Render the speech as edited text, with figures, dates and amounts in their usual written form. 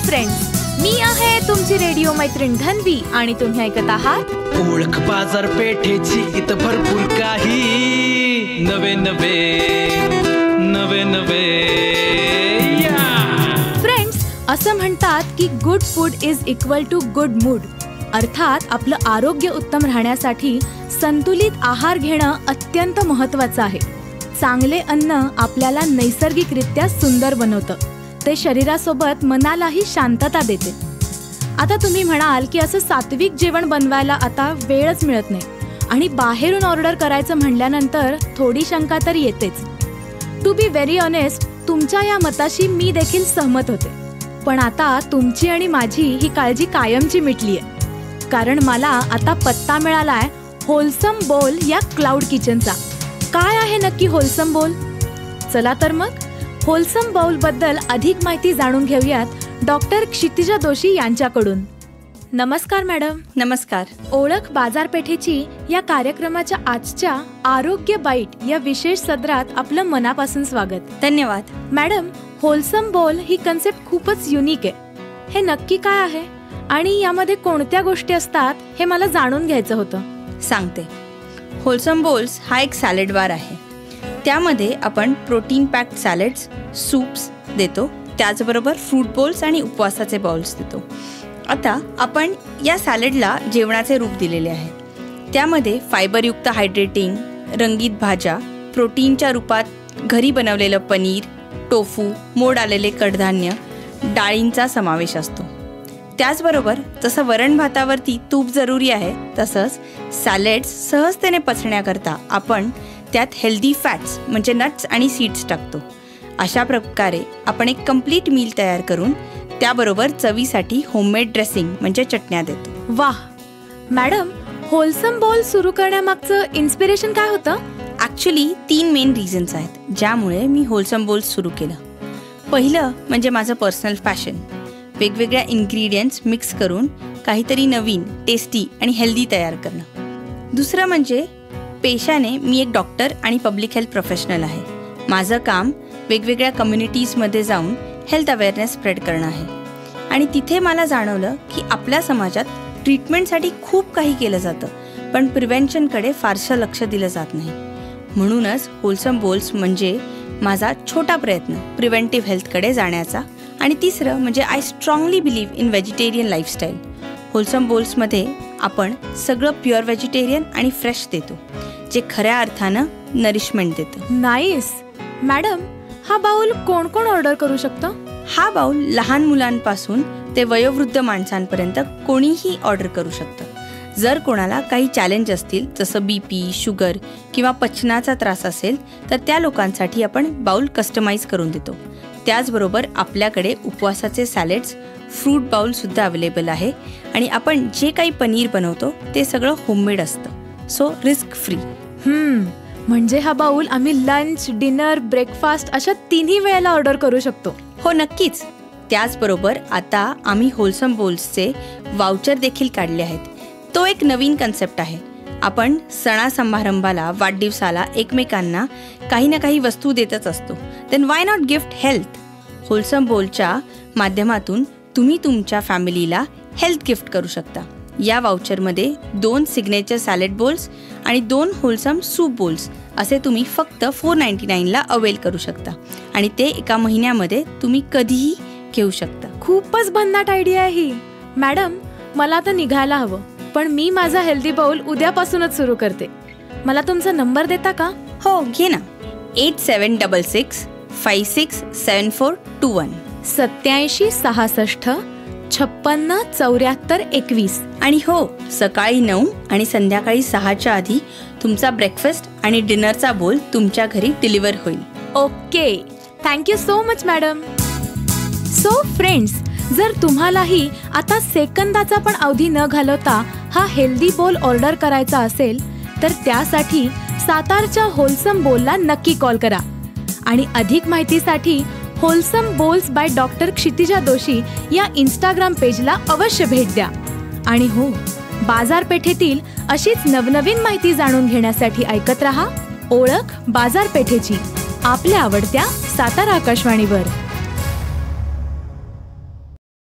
Friends, मी आहे तुमची radio मैत्रीण धन्वी आणि तुम्ही ऐकत आहात ओळख बाजारपेठेची इथं भरपूर काही नवे नवे फ्रेंड्स. असं म्हणतात की good food is equal to good mood. अर्थात आपलं आरोग्य उत्तम राहण्यासाठी संतुलित आहार घेणं अत्यंत महत्त्वाचं आहे. चांगले अन्न आपल्याला नैसर्गिकरित्या सुंदर बनवतं. ते शरीरासोबत मनालाही शांतता देते. आता तुम्ही म्हणाल की असं सात्विक जेवण बनवायला आता वेळच मिळत नाही आणि बाहेरून ऑर्डर करायचं म्हणल्यानंतर थोडी शंका तर येतेच. टू बी व्हेरी ऑनेस्ट, तुमच्या या मताशी मी देखील सहमत होते. पण आता तुमची आणि माझी ही काळजी कायमची मिटली आहे, कारण मला आता पत्ता मिळालाय होलसम बोल या क्लाउड किचनचा. काय आहे नक्की होलसम बोल? चला तर मग होलसम बाउल बद्दल अधिक माहिती जाणून घेऊयात डॉक्टर क्षितिजा दोशी यांच्याकडून. नमस्कार मॅडम. नमस्कार. ओळख बाजारपेठेची या कार्यक्रमाच्या आजच्या आरोग्य बाईट या विशेष सदरात आपलं मनापासून स्वागत. धन्यवाद. मॅडम, होलसम बोल ही कन्सेप्ट खूपच युनिक आहे. हे नक्की काय आहे आणि यामध्ये कोणत्या गोष्टी असतात हे मला जाणून घ्यायचं होतं. सांगते. होलसम बोल्स हा एक सॅलड बार आहे. त्यामध्ये आपण प्रोटीन पॅक्ड सॅलड्स, सूप्स देतो, त्याचबरोबर फ्रूट बोल्स आणि उपवासाचे बाउल्स देतो. आता आपण या सॅलडला जेवणाचे रूप दिलेले आहे. त्यामध्ये फायबरयुक्त हायड्रेटिंग, रंगीत भाज्या, प्रोटीनच्या रूपात घरी बनवलेलं पनीर, टोफू, मोड आलेले कडधान्य, डाळींचा समावेश असतो. त्याचबरोबर जसं वरण भातावरती तूप जरुरी आहे, तसंच सॅलड्स सहजतेने पचण्याकरता आपण त्यात हेल्दी फॅट्स म्हणजे नट्स आणि सीड्स टाकतो. अशा प्रकारे आपण एक कंप्लीट मील तयार करून त्याबरोबर चवीसाठी होममेड ड्रेसिंग म्हणजे चटण्या देतो. वाह मॅडम, होलसम बोल सुरू करण्यामागचं इन्स्पिरेशन काय होतं? ॲक्च्युली 3 मेन रिझन्स आहेत ज्यामुळे मी होलसम बोल्स सुरू केलं. पहिलं म्हणजे माझं पर्सनल पॅशन. वेगवेगळ्या इन्ग्रेडियंट्स मिक्स करून काहीतरी नवीन, टेस्टी आणि हेल्दी तयार करणं. दुसरं म्हणजे पेशाने मी एक डॉक्टर आणि पब्लिक हेल्थ प्रोफेशनल आहे. माझं काम वेगवेगळ्या कम्युनिटीजमध्ये जाऊन हेल्थ अवेअरनेस स्प्रेड करणं आहे. आणि तिथे मला जाणवलं की आपल्या समाजात ट्रीटमेंटसाठी खूप काही केलं जातं, पण प्रिव्हेन्शनकडे फारसं लक्ष दिलं जात नाही. म्हणूनच होलसम बोल्स म्हणजे माझा छोटा प्रयत्न प्रिव्हेंटिव्ह हेल्थकडे जाण्याचा. आणि तिसरं म्हणजे I strongly believe in vegetarian lifestyle. Wholesome बोल्समध्ये आपण सगळं प्युअर व्हेजिटेरियन आणि फ्रेश देतो, जे खऱ्या अर्थानं नरिशमेंट देतं. नाईस. मॅडम, हा बाउल कोण कोण ऑर्डर करू शकतं? हा बाउल लहान मुलांपासून ते वयोवृद्ध माणसांपर्यंत कोणीही ऑर्डर करू शकतं. जर कोणाला काही चॅलेंज असतील, जसं BP, शुगर किंवा पचनाचा त्रास असेल, तर त्या लोकांसाठी आपण बाउल कस्टमाइज करून देतो. त्याचबरोबर आपल्याकडे उपवासाचे सॅलड्स, फ्रूट बाउलसुद्धा अवेलेबल आहे. आणि आपण जे काही पनीर बनवतो ते सगळं होममेड असतं, सो रिस्क फ्री. म्हणजे हा बाउल आम्ही लंच, डिनर, ब्रेकफास्ट अशा 3ही वेळेला ऑर्डर करू शकतो. हो, नक्कीच. त्याचबरोबर आता आम्ही होलसम बोल्सचे वाउचर देखील काढले आहेत. तो एक नवीन कन्सेप्ट आहे. आपण सणासमारंभाला, वाढदिवसाला एकमेकांना काही ना काही वस्तू देतच असतो. Then why not gift health? Wholesome बोलच्या माध्यमातून तुम्ही तुमच्या फॅमिलीला हेल्थ गिफ्ट करू शकता. या वाउचरमध्ये 2 सिग्नेचर सॅलड बोल्स आणि 2 होलसम सूप बोल्स असे तुम्ही फक्त $4.99ला अवेल करू शकता. आणि ते एका महिन्यामध्ये तुम्ही कधीही घेऊ शकता. खूपच भन्नाट आयडिया आहे ही. मॅडम, मला आता निघायला हवं, पण मी माझा हेल्दी बाउल उद्यापासूनच सुरू करते. मला तुमचा नंबर देता का? हो, घे ना. 8766 567421 87 66 56 74 21. आणि हो, सकाळी 9 आणि संध्याकाळी 6च्या आधी तुमचा ब्रेकफास्ट आणि डिनरचा बोल तुमच्या घरी डिलिव्हर होईल. Okay, thank you so much madam. So friends, जर तुम्हालाही आता सेकंदाचा पण अवधी न घालवता हा हेल्दी बोल ऑर्डर करायचा असेल, तर त्यासाठी सातारच्या होलसम बोलला नक्की कॉल करा. आणि अधिक माहितीसाठी wholesome bowls by doctor Kshitija Doshi या इंस्टाग्राम पेजला अवश्य भेट द्या. आणि हो, बाजारपेठेतील अशीच नवनवीन माहिती जाणून घेण्यासाठी ऐकत रहा ओळख बाजारपेठेची, आपल्या आवडत्या सातारा आकाशवाणीवर.